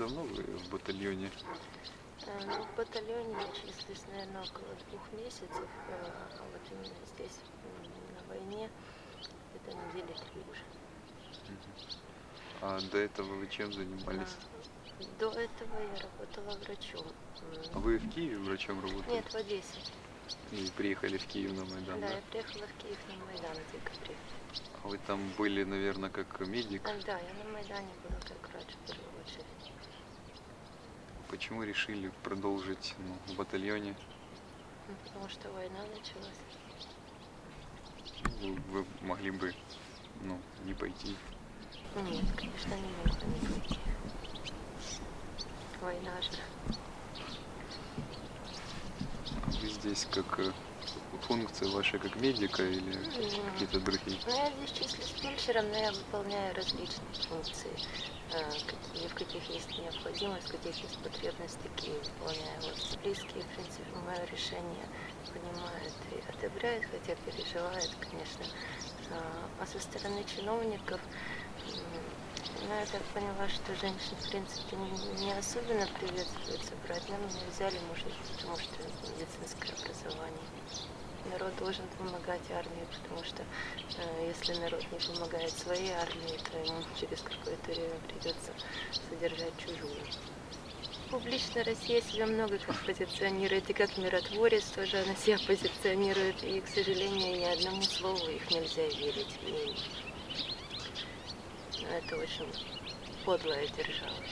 давно вы в батальоне? Ну, в батальоне я числюсь, наверное, около 2 месяцев, а вот именно здесь, на войне, это недели 3 уже. А до этого вы чем занимались? До этого я работала врачом. А вы в Киеве врачом работали? Нет, в Одессе. И приехали в Киев на Майдан, Да, да? я приехала в Киев на Майдан в декабре. А вы там были, наверное, как медик. Да, я на Майдане была как врач в первую очередь. Почему решили продолжить в батальоне? Потому что война началась. Вы могли бы не пойти. Нет, конечно, не могла не пойти. Война же. А вы здесь как функция ваша как медика или какие-то другие? Ну, я здесь числюсь фельдшером, но я выполняю различные функции. В каких есть необходимость, в каких есть потребность, такие выполняю. Вот близкие, в принципе, мое решение понимают и одобряют, хотя переживают, конечно. А со стороны чиновников, я так поняла, что женщин, в принципе, не особенно приветствуется брать, но меня взяли, может, потому что медицинское образование. Народ должен помогать армии, потому что если народ не помогает своей армии, то ему через какое-то время придется содержать чужую. Публично Россия себя много как позиционирует, и как миротворец тоже она себя позиционирует, и, к сожалению, ни одному слову их нельзя верить. И это очень подлая держава.